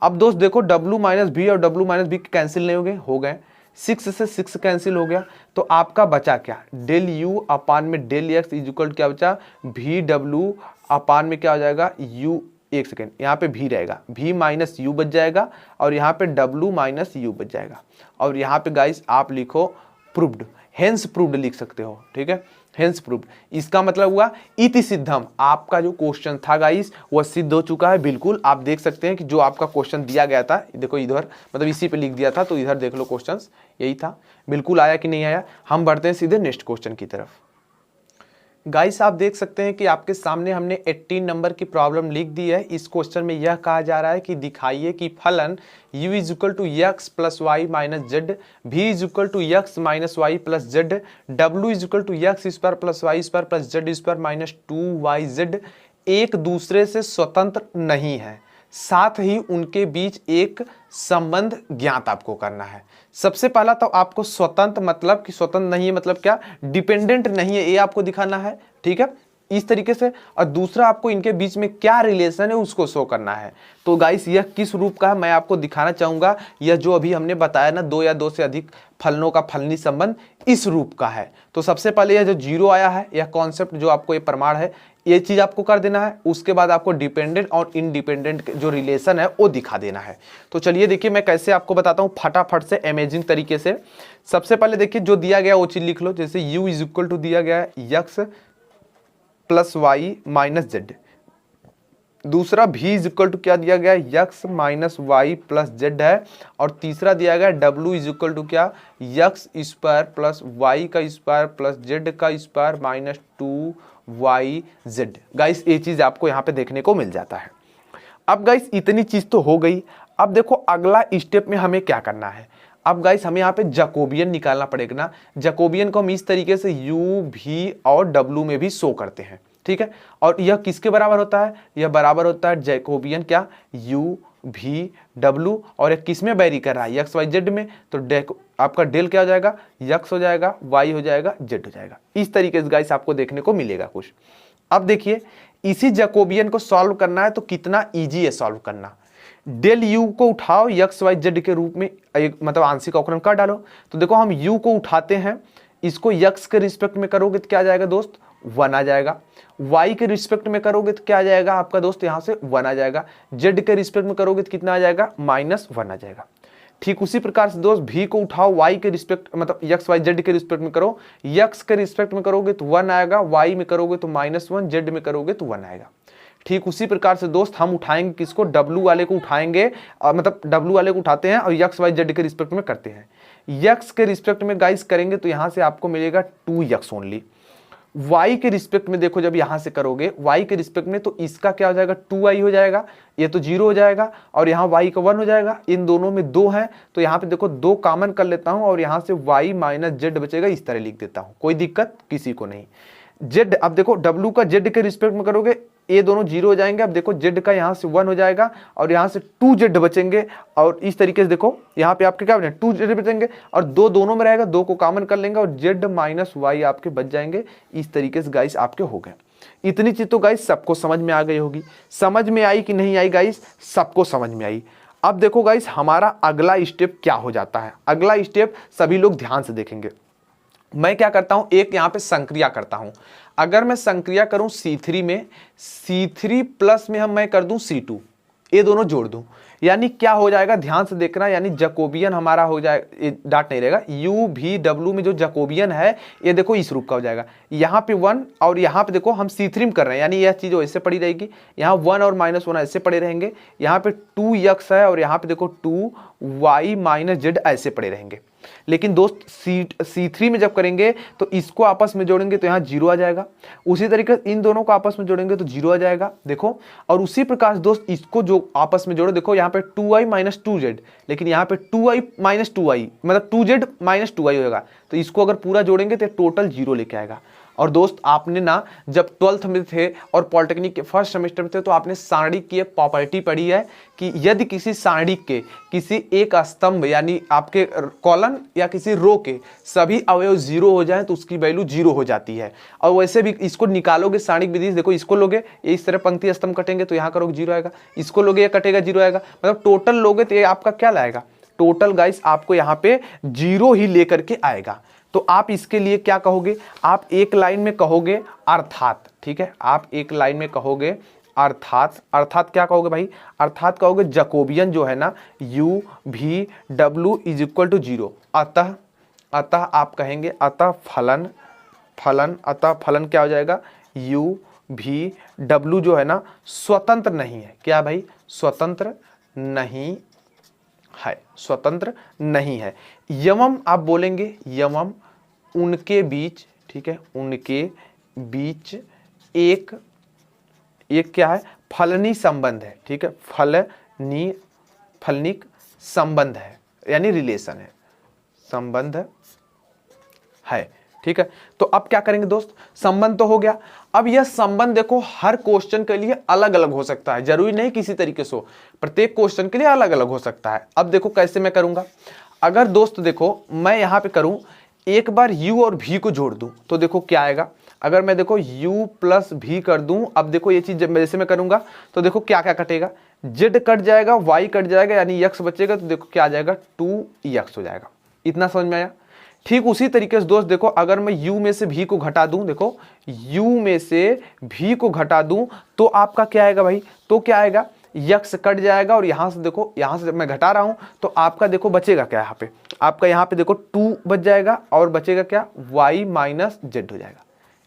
अब दोस्त देखो w माइनस v और w माइनस v कैंसिल नहीं हो गए, 6 से 6 कैंसिल हो गया। तो आपका बचा क्या, डेल यू अपान में डेल एक्स इज इक्वल क्या बचा, वी डब्ल्यू अपान में क्या हो जाएगा यू, एक सेकेंड यहाँ पे v रहेगा, v माइनस यू बच जाएगा, और यहाँ पे w माइनस यू बच जाएगा। और यहाँ पे गाइस आप लिखो प्रूव्ड, हेंस प्रूव्ड लिख सकते हो, ठीक है, हेंस प्रूव्ड। इसका मतलब हुआ इति सिद्धम, आपका जो क्वेश्चन था गाइस वह सिद्ध हो चुका है। बिल्कुल आप देख सकते हैं कि जो आपका क्वेश्चन दिया गया था, देखो इधर मतलब इसी पे लिख दिया था, तो इधर देख लो क्वेश्चन यही था। बिल्कुल आया कि नहीं आया। हम बढ़ते हैं सीधे नेक्स्ट क्वेश्चन की तरफ। गाइस आप देख सकते हैं कि आपके सामने हमने 18 नंबर की प्रॉब्लम लिख दी है। इस क्वेश्चन में यह कहा जा रहा है कि दिखाइए कि फलन u is equal to x plus y minus z, v is equal to x minus y plus z, w is equal to x square plus y square plus z square minus 2yz एक दूसरे से स्वतंत्र नहीं है, साथ ही उनके बीच एक संबंध ज्ञात आपको करना है। सबसे पहला तो आपको स्वतंत्र मतलब कि स्वतंत्र नहीं है मतलब क्या, डिपेंडेंट नहीं है, ये आपको दिखाना है, ठीक है, इस तरीके से। और दूसरा आपको इनके बीच में क्या रिलेशन है उसको शो करना है। तो गाइस यह किस रूप का है मैं आपको दिखाना चाहूंगा। यह जो अभी हमने बताया ना, 2 या 2 से अधिक फलनों का फलनी संबंध इस रूप का है। तो सबसे पहले यह जो 0 आया है, यह कॉन्सेप्ट जो आपको ये प्रमाण है, ये चीज आपको कर देना है। उसके बाद आपको डिपेंडेंट और इंडिपेंडेंट जो रिलेशन है वो दिखा देना है। तो चलिए देखिए मैं कैसे आपको बताता हूँ फटाफट से, अमेजिंग तरीके से। सबसे पहले देखिए जो दिया गया वो चीज लिख लो, जैसे u इज इक्वल टू दिया गया है x plus y minus z. दूसरा v इज इक्वल टू क्या दिया गया है, x minus y plus z है। और तीसरा दिया गया w इज इक्वल टू क्या, x स्क्वायर प्लस वाई का स्क्वायर प्लस जेड का स्क्वायर माइनस 2yz। गाइस ये चीज आपको यहाँ पे देखने को मिल जाता है। अब गाइस इतनी चीज तो हो गई। अब देखो अगला स्टेप में हमें क्या करना है। अब गाइस हमें यहाँ पे जैकोबियन निकालना पड़ेगा ना। जैकोबियन को हम इस तरीके से u, v और w में भी शो करते हैं, ठीक है। और यह किसके बराबर होता है, यह बराबर होता है जैकोबियन क्या, u, v, w। और यह किस में वेरी कर रहा है, x, y, z में। तो आपका डेल क्या हो जाएगा, x हो जाएगा, y हो जाएगा, z हो जाएगा। इस तरीके से गाइस आपको देखने को मिलेगा कुछ। अब देखिए इसी जैकोबियन को सॉल्व करना है तो कितना ईजी है सॉल्व करना। डेल u को उठाओ x, y, z के रूप में, एक मतलब आंशिक अवकलन कर डालो। तो देखो हम u को उठाते हैं, इसको यक्स के रिस्पेक्ट में करोगे तो क्या आ जाएगा दोस्त, 1 आ जाएगा। वाई के रिस्पेक्ट में करोगे तो क्या आ जाएगा आपका दोस्त, यहाँ से 1 आ जाएगा। जेड के रिस्पेक्ट में करोगे तो कितना आ जाएगा, -1 आ जाएगा। ठीक उसी प्रकार से दोस्त भी को उठाओ वाई के रिस्पेक्ट, मतलब एक्स वाई जेड के रिस्पेक्ट में करो। एक्स के रिस्पेक्ट में करोगे तो 1 आएगा, वाई में करोगे तो -1, जेड में करोगे तो 1 आएगा। ठीक उसी प्रकार से दोस्त हम उठाएंगे किसको, डब्लू वाले को उठाएंगे, मतलब डब्लू वाले को उठाते हैं और एक्स वाई जेड के रिस्पेक्ट में करते हैं। एक्स के रिस्पेक्ट में गाइस करेंगे तो यहां से आपको मिलेगा 2x ओनली। y के रिस्पेक्ट में देखो जब यहां से करोगे y के रिस्पेक्ट में तो इसका क्या हो जाएगा, 2y हो जाएगा, ये तो 0 हो जाएगा और यहाँ y का 1 हो जाएगा। इन दोनों में 2 है तो यहाँ पे देखो 2 कॉमन कर लेता हूं और यहाँ से y - z बचेगा, इस तरह लिख देता हूं, कोई दिक्कत किसी को नहीं। z अब देखो w का z के रिस्पेक्ट में करोगे ये दोनों 0 हो जाएंगे। अब देखो z का यहाँ से 1 हो जाएगा और यहाँ से 2z बचेंगे और इस तरीके से देखो यहाँ पे आपके क्या बने, 2z बचेंगे और 2 दोनों में रहेगा, 2 को कॉमन कर लेंगे और z - y आपके बच जाएंगे। इस तरीके से गाइस आपके हो गए। इतनी चीज तो गाइस सबको समझ में आ गई होगी। समझ में आई कि नहीं आई गाइस, सबको समझ में आई। अब देखो गाइस हमारा अगला स्टेप क्या हो जाता है। अगला स्टेप सभी लोग ध्यान से देखेंगे। मैं क्या करता हूं, एक यहां पे संक्रिया करता हूं। अगर मैं संक्रिया करूं C3 में, C3 प्लस में मैं कर दूं C2, ये दोनों जोड़ दूं, यानी क्या हो जाएगा ध्यान से देखना, यानी जैकोबियन हमारा हो जाएगा, डाट नहीं रहेगा, U V W में जो जैकोबियन है ये देखो इस रूप का हो जाएगा। यहाँ पे 1 और यहाँ पे देखो हम C3 में कर रहे हैं, यानी यह चीज ऐसे पड़ी रहेगी, यहाँ 1 और -1 ऐसे पड़े रहेंगे, यहाँ पे 2x है और यहाँ पे देखो 2y - z ऐसे पड़े रहेंगे। लेकिन दोस्त C3 में जब करेंगे तो इसको आपस में जोड़ेंगे तो यहाँ 0 आ जाएगा। उसी तरीके से इन दोनों को आपस में जोड़ेंगे तो 0 आ जाएगा देखो। और उसी प्रकार से दोस्त इसको जो आपस में जोड़ो, देखो यहाँ पे 2i - 2z, लेकिन यहाँ पे 2i - 2i मतलब 2z - 2i होगा। तो इसको अगर पूरा जोड़ेंगे तो टोटल 0 लेके आएगा। और दोस्त आपने ना जब 12th में थे और पॉलिटेक्निक के फर्स्ट सेमेस्टर में थे तो आपने सारणिक की एक प्रॉपर्टी पढ़ी है कि यदि किसी सारणिक के किसी एक स्तंभ यानी आपके कॉलम या किसी रो के सभी अवयव 0 हो जाएं तो उसकी वैल्यू 0 हो जाती है। और वैसे भी इसको निकालोगे सारणिक विधि से, देखो इसको लोगे ये इस तरह पंक्ति स्तंभ कटेंगे तो यहाँ करोगे 0 आएगा, इसको लोगे ये कटेगा 0 आएगा, मतलब टोटल लोगे तो ये आपका क्या लाएगा, टोटल गाइस आपको यहाँ पे 0 ही लेकर के आएगा। तो आप इसके लिए क्या कहोगे, आप एक लाइन में कहोगे अर्थात, ठीक है, आप एक लाइन में कहोगे अर्थात। अर्थात क्या कहोगे भाई, अर्थात कहोगे जैकोबियन जो है ना U V W = 0। अतः आप कहेंगे अतः फलन क्या हो जाएगा, U V W जो है ना स्वतंत्र नहीं है। क्या भाई, स्वतंत्र नहीं है, स्वतंत्र नहीं है। यमम आप बोलेंगे, यमम उनके बीच, ठीक है, उनके बीच एक क्या है, फलनी संबंध है, ठीक है, फलनिक संबंध है, यानी रिलेशन है, संबंध है, ठीक है। तो अब क्या करेंगे दोस्त, संबंध तो हो गया। अब यह संबंध देखो हर क्वेश्चन के लिए अलग अलग हो सकता है, जरूरी नहीं किसी तरीके से हो, प्रत्येक क्वेश्चन के लिए अलग अलग हो सकता है। अब देखो कैसे मैं करूंगा, अगर दोस्त देखो मैं यहां पे करूं, एक बार u और v को जोड़ दूं तो देखो क्या आएगा। अगर मैं देखो u + v कर दूं, अब देखो ये चीज जैसे मैं करूंगा तो देखो क्या क्या कटेगा, z कट जाएगा, y कट जाएगा, यानी x बचेगा, तो देखो क्या आ जाएगा 2x हो जाएगा। इतना समझ में आया। ठीक उसी तरीके से दोस्त देखो अगर मैं u में से v को घटा दूं, देखो u में से v को घटा दूं तो आपका क्या आएगा भाई, तो क्या आएगा, x कट जाएगा और यहाँ से देखो, यहाँ से जब मैं घटा रहा हूं तो आपका देखो बचेगा क्या, यहाँ पे आपका यहाँ पे देखो 2 बच जाएगा और बचेगा क्या, y - z हो जाएगा।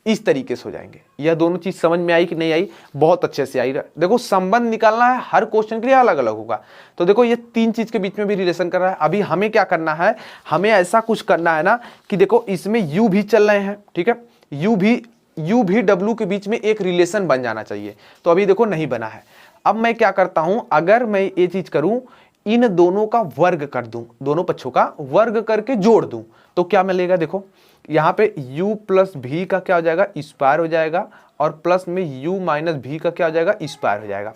इस तरीके से हो जाएंगे। यह दोनों चीज समझ में आई कि नहीं आई, बहुत अच्छे से आई। देखो संबंध निकालना है, हर क्वेश्चन के लिए अलग अलग होगा। तो देखो ये 3 चीज के बीच में भी रिलेशन कर रहा है। अभी हमें क्या करना है, हमें ऐसा कुछ करना है ना कि देखो इसमें u भी चल रहे हैं, ठीक है, u भी w के बीच में एक रिलेशन बन जाना चाहिए। तो अभी देखो नहीं बना है। अब मैं क्या करता हूं, अगर मैं ये चीज करूं, इन दोनों का वर्ग कर दूं, दोनों पक्षों का वर्ग करके जोड़ दूं तो क्या मिलेगा, देखो यहाँ पे u + v का क्या हो जाएगा, स्क्वायर हो जाएगा, और प्लस में u - v का क्या हो जाएगा, स्क्वायर हो जाएगा,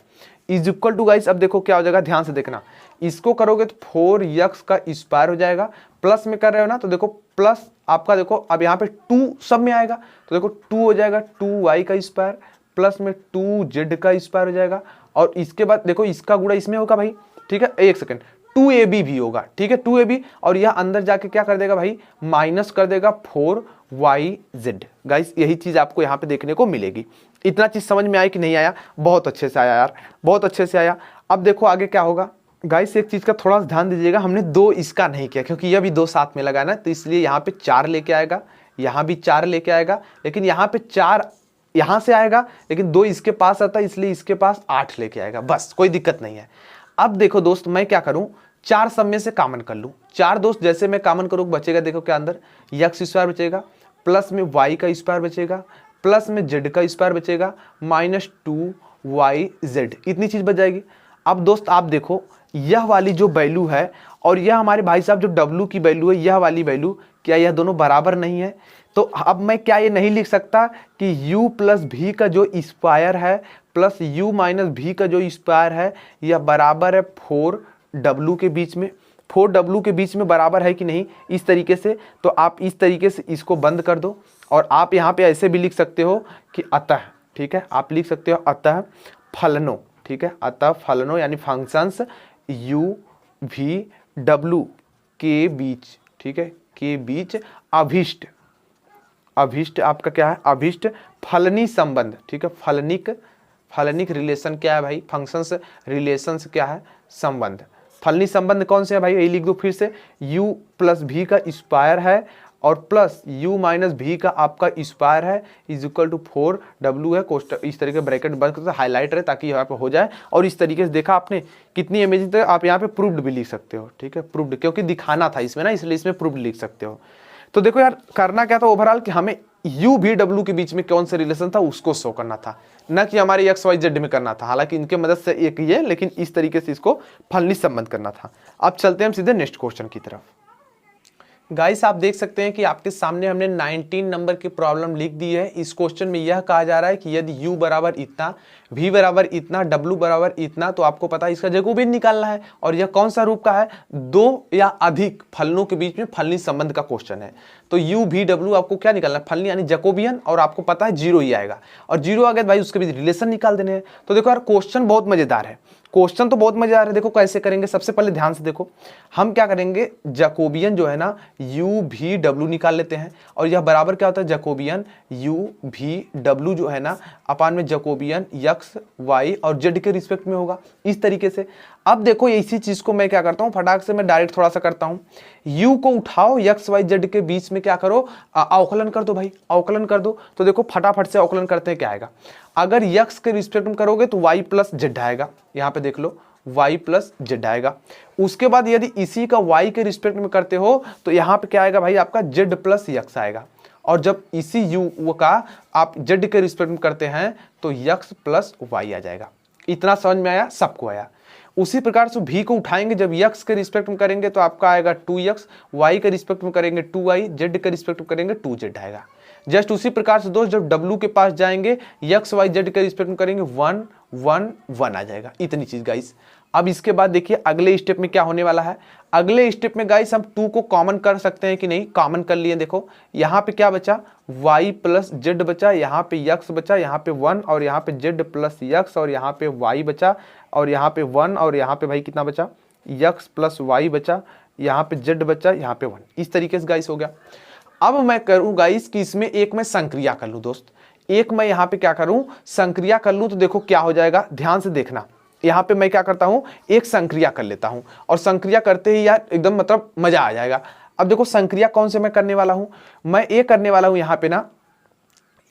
= गाइस। अब देखो क्या हो जाएगा, ध्यान से देखना, इसको करोगे तो 4x का स्क्वायर हो जाएगा, प्लस में कर रहे हो ना तो देखो प्लस आपका देखो अब यहाँ पे 2 सब में आएगा तो देखो 2 हो जाएगा, 2y का स्क्वायर प्लस में 2z का स्क्वायर हो जाएगा, और इसके बाद देखो इसका गुणा इसमें होगा भाई, ठीक है, एक सेकंड, 2ab भी होगा, ठीक है 2ab, और यह अंदर जाके क्या कर देगा भाई, माइनस कर देगा 4yz। गाइस यही चीज आपको यहाँ पे देखने को मिलेगी। इतना चीज समझ में आया कि नहीं आया? बहुत अच्छे से आया यार, बहुत अच्छे से आया। अब देखो आगे क्या होगा गाइस, एक चीज का थोड़ा सा ध्यान दीजिएगा, हमने 2 इसका नहीं किया क्योंकि यह भी 2 साथ में लगा ना, तो इसलिए यहाँ पे 4 लेके आएगा, यहाँ भी 4 लेके आएगा, लेकिन यहाँ पे 4 यहाँ से आएगा, लेकिन 2 इसके पास आता है इसलिए इसके पास 8 लेके आएगा, बस कोई दिक्कत नहीं है। अब देखो दोस्त मैं क्या करूं, 4 सब में से कॉमन कर लूं। 4 दोस्त जैसे मैं कॉमन करूं बचेगा, देखो क्या अंदर x स्क्वायर बचेगा, प्लस में y का स्क्वायर बचेगा, प्लस में z का स्क्वायर बचेगा, माइनस 2yz, इतनी चीज बच जाएगी। अब दोस्त आप देखो यह वाली जो वैल्यू है और यह हमारे भाई साहब जो w की वैल्यू है, यह वाली वैल्यू, क्या यह दोनों बराबर नहीं है? तो अब मैं क्या ये नहीं लिख सकता कि u प्लस भी का जो स्क्वायर है प्लस u माइनस भी का जो स्क्वायर है यह बराबर है 4w के बीच में, 4w के बीच में बराबर है कि नहीं, इस तरीके से। तो आप इस तरीके से इसको बंद कर दो और आप यहाँ पे ऐसे भी लिख सकते हो कि अतः, ठीक है, आप लिख सकते हो अतः फलनो, ठीक है, अतः फलनो यानी फंक्शंस u v w के बीच, ठीक है, के बीच अभिष्ट, अभिष्ट आपका क्या है, अभिष्ट फलनी संबंध, ठीक है, फलनिक रिलेशन क्या है भाई, फंक्शंस रिलेशंस क्या है, संबंध। फलनी संबंध कौन से है भाई, यही लिख दो फिर से, u प्लस भी का स्क्वायर है और प्लस u माइनस भी का आपका स्क्वायर है इज इक्वल टू 4w है, कोष्टक इस तरीके ब्रैकेट बंद करके हाईलाइट रहे ताकि यहाँ पे हो जाए। और इस तरीके से देखा आपने कितनी अमेजिंग, तो आप यहाँ पे प्रूव्ड भी लिख सकते हो, ठीक है, प्रूव्ड, क्योंकि दिखाना था इसमें ना, इसलिए इसमें प्रूव्ड लिख सकते हो। तो देखो यार करना क्या था ओवरऑल कि हमें u भी w के बीच में कौन सा रिलेशन था उसको शो करना था, न कि हमारे x y z में करना था। हालांकि इनके मदद से एक ये, लेकिन इस तरीके से इसको फलनी संबंध करना था। अब चलते हैं हम सीधे नेक्स्ट क्वेश्चन की तरफ। गाइस आप देख सकते हैं कि आपके सामने हमने 19 नंबर की प्रॉब्लम लिख दी है। इस क्वेश्चन में यह कहा जा रहा है कि यदि u बराबर इतना, v बराबर इतना, w बराबर इतना, तो आपको पता है इसका जैकोबियन निकालना है। और यह कौन सा रूप का है, 2 या अधिक फलनों के बीच में फलनी संबंध का क्वेश्चन है। तो u v w आपको क्या निकालना है, फलनी यानी जैकोबियन, और आपको पता है 0 ही आएगा, और 0 आ गया भाई उसके बीच रिलेशन निकाल देने हैं। तो देखो यार क्वेश्चन बहुत मजेदार है, क्वेश्चन तो बहुत मजेदार है। देखो कैसे करेंगे, सबसे पहले ध्यान से देखो, हम क्या करेंगे, जैकोबियन जो है ना u v w निकाल लेते हैं, और यह बराबर क्या होता है, जैकोबियन u v w जो है ना अपान में जैकोबियन x y और z के रिस्पेक्ट में होगा, इस तरीके से। अब देखो इसी चीज को मैं क्या करता हूँ, फटाक से मैं डायरेक्ट थोड़ा सा करता हूँ, u को उठाओ x y z के बीच में क्या करो, अवकलन कर दो भाई, अवकलन कर दो। तो देखो फटाफट से अवकलन करते हैं, क्या आएगा, अगर x के रिस्पेक्ट में करोगे तो y प्लस z आएगा, यहाँ पे देख लो y प्लस z आएगा। उसके बाद यदि इसी का y के रिस्पेक्ट में करते हो तो यहाँ पे क्या आएगा भाई, आपका z प्लस x आएगा। और जब इसी u का आप z के रिस्पेक्ट में करते हैं तो x प्लस y आ जाएगा। इतना समझ में आया, सबको आया। उसी प्रकार से v को उठाएंगे, जब x के रिस्पेक्ट में करेंगे तो आपका आएगा 2x, y के रिस्पेक्ट में करेंगे 2y, z के रिस्पेक्ट में करेंगे 2z आएगा। जस्ट उसी प्रकार से दोस्त जब w के पास जाएंगे x y z के रिस्पेक्ट में करेंगे 1 1 1 आ जाएगा। इतनी चीज गाइस। अब इसके बाद देखिए अगले स्टेप में क्या होने वाला है, अगले स्टेप में गाइस हम 2 को कॉमन कर सकते हैं कि नहीं, कॉमन कर लिए। देखो यहाँ पे क्या बचा, y प्लस z बचा, यहाँ पे x बचा, यहाँ पे 1 और यहाँ पे z प्लस x और यहाँ पे y बचा, और यहाँ पे 1 और यहाँ पे भाई कितना बचा, x प्लस y बचा, यहाँ पे z बचा, यहाँ पे 1। इस तरीके से गाइस हो गया। अब मैं करूँ गाइस कि इसमें एक मैं संक्रिया कर लूँ दोस्त, एक मैं यहाँ पे क्या करूँ, संक्रिया कर लूँ। तो देखो क्या हो जाएगा, ध्यान से देखना, यहाँ पे मैं क्या करता हूँ, एक संक्रिया कर लेता हूँ, और संक्रिया करते ही यार एकदम मतलब मजा आ जाएगा। अब देखो संक्रिया कौन से मैं करने वाला हूँ, मैं एक करने वाला हूँ यहाँ पे ना,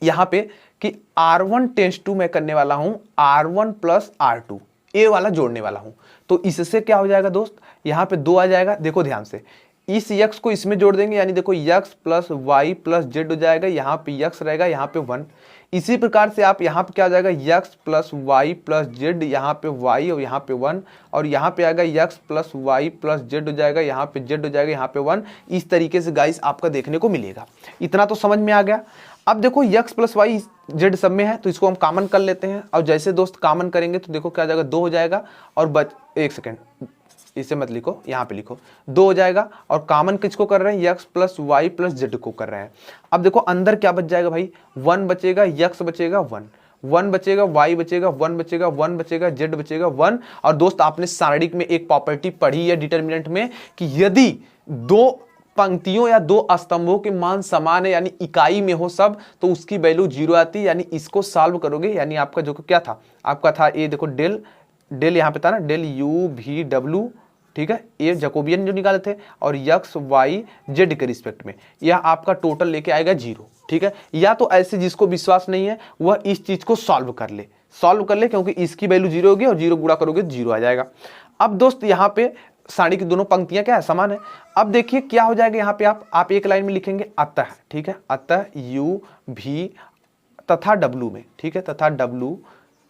यहाँ पे कि R1 टेंस टू मैं करने वाला हूँ R1 प्लस R2, ए वाला जोड़ने वाला हूँ। तो इससे क्या हो जाएगा दोस्त, यहाँ पे 2 आ जाएगा। देखो ध्यान से, इस x को इसमें जोड़ देंगे, यानी देखो x plus y plus z हो जाएगा, यहाँ पे x रहेगा, यहाँ पे 1। इसी प्रकार से आप यहाँ पे क्या हो जाएगा, x plus y plus z, यहाँ पे y और यहाँ पे 1, और यहाँ पे आएगा x plus y plus z हो जाएगा, यहाँ पे z हो जाएगा, यहाँ पे 1। इस तरीके से गाइस आपका देखने को मिलेगा। इतना तो समझ में आ गया। अब देखो x प्लस y z सब में है तो इसको हम कॉमन कर लेते हैं, और जैसे दोस्त कॉमन करेंगे तो देखो क्या हो जाएगा, 2 हो जाएगा, और एक सेकेंड इसे मत लिखो, यहाँ पे लिखो 2 हो जाएगा। और कॉमन किसको कर रहे हैं, x plus y plus z को कर रहे हैं। अब देखो अंदर क्या बच जाएगा भाई, 1 बचेगा, x बचेगा 1, 1 बचेगा, y बचेगा, 1 बचेगा, 1 बचेगा, z बचेगा 1। और दोस्त आपने सारणिक में एक प्रॉपर्टी पढ़ी है डिटर्मिनेंट में कि यदि दो पंक्तियों या दो स्तंभों के मान समान है यानी इकाई में हो सब, तो उसकी वैल्यू 0 आती है। यानी इसको सॉल्व करोगे यानी आपका जो क्या था, आपका था ये देखो डेल यहाँ पे था ना, डेल u v w, ठीक है, ये जैकोबियन जो निकाले थे, और x y z के रिस्पेक्ट में यह आपका टोटल लेके आएगा 0, ठीक है। या तो ऐसे जिसको विश्वास नहीं है वह इस चीज को सॉल्व कर ले क्योंकि इसकी वैल्यू 0 होगी और 0 गुणा करोगे तो 0 आ जाएगा। अब दोस्त यहाँ पे सारणी की दोनों पंक्तियां क्या है, समान है। अब देखिए क्या हो जाएगा, यहाँ पे आप एक लाइन में लिखेंगे अतः, ठीक है, अतः u v तथा w में, ठीक है, तथा w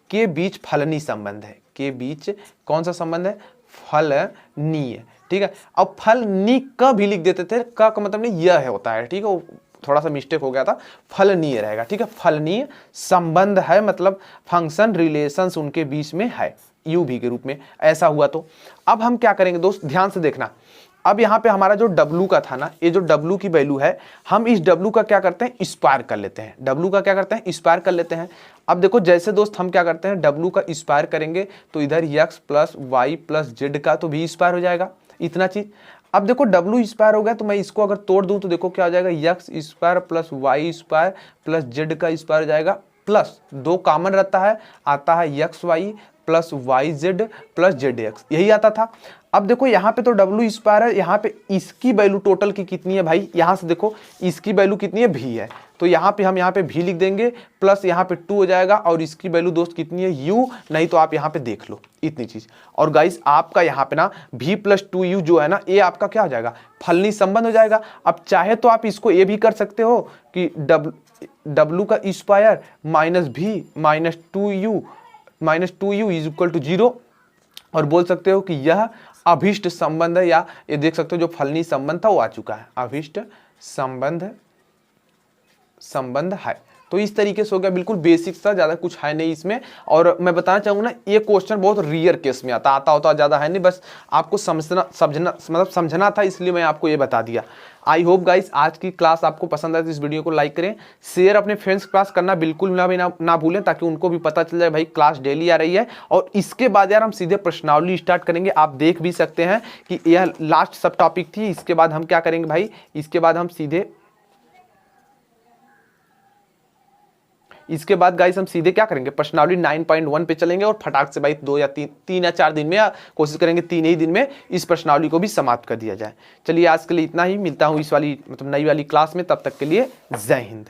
के बीच फलनीय संबंध है, के बीच कौन सा संबंध है, फलनीय, ठीक है। अब फलनीय क भी लिख देते थे, क का मतलब नहीं यह होता है, ठीक है, वो थोड़ा सा मिस्टेक हो गया था, फलनीय रहेगा, ठीक है। फलनीय संबंध है मतलब फंक्शन रिलेशंस उनके बीच में है u v के रूप में, ऐसा हुआ। तो अब हम क्या करेंगे दोस्त, ध्यान से देखना। अब यहाँ पे हमारा जो w का था ना, ये जो w की वैल्यू है, हम इस w का क्या करते हैं, स्क्वायर कर लेते हैं। w का क्या करते हैं, स्क्वायर कर लेते हैं। अब देखो जैसे दोस्त हम क्या करते हैं, w का स्क्वायर करेंगे तो इधर x plus y plus z का तो भी स्क्वायर हो जाएगा, इतना चीज। अब देखो w स्क्वायर हो गया तो मैं इसको अगर तोड़ दूं तो देखो क्या हो जाएगा, x square plus y square plus z का स्क्वायर हो जाएगा, प्लस 2 कॉमन रहता है, आता है x y plus y z plus z x, यही आता था। अब देखो यहाँ पे तो w स्क्वायर है, यहाँ पे इसकी वैल्यू टोटल की कितनी है भाई, यहाँ से देखो इसकी वैल्यू कितनी है, v है, तो यहाँ पे हम यहाँ पे v लिख देंगे, प्लस यहाँ पे 2 हो जाएगा, और इसकी वैल्यू दोस्त कितनी है, u, नहीं तो आप यहाँ पे देख लो इतनी चीज। और गाइस आपका यहाँ पे ना v प्लस 2u जो है ना, ये आपका क्या हो जाएगा, फलनीय संबंध हो जाएगा। अब चाहे तो आप इसको ये भी कर सकते हो कि w का square minus v minus 2u is equal to 0, और बोल सकते हो कि यह अभिष्ट संबंध है, या ये देख सकते हो जो फलनीय संबंध था वो आ चुका है, अभिष्ट संबंध है। तो इस तरीके से हो गया, बिल्कुल बेसिक सा, ज्यादा कुछ है नहीं इसमें। और मैं बताना चाहूंगा ना, ये क्वेश्चन बहुत रेयर केस में आता होता ज्यादा है नहीं, बस आपको समझना था, इसलिए मैं आपको ये बता दिया। आई होप गाइस आज की क्लास आपको पसंद आए तो इस वीडियो को लाइक करें, शेयर अपने फ्रेंड्स के पास करना बिल्कुल ना भूलें, ताकि उनको भी पता चल जाए भाई क्लास डेली आ रही है। और इसके बाद यार हम सीधे प्रश्नावली स्टार्ट करेंगे, आप देख भी सकते हैं कि यह लास्ट सब टॉपिक थी। इसके बाद हम क्या करेंगे भाई, इसके बाद हम इसके बाद गाइस हम सीधे क्या करेंगे, प्रश्नावली 9.1 पे चलेंगे, और फटाक से भाई 2 या 3 या 4 दिन में, या कोशिश करेंगे 3 ही दिन में इस प्रश्नावली को भी समाप्त कर दिया जाए। चलिए आज के लिए इतना ही, मिलता हूँ इस वाली मतलब नई वाली क्लास में, तब तक के लिए जय हिंद।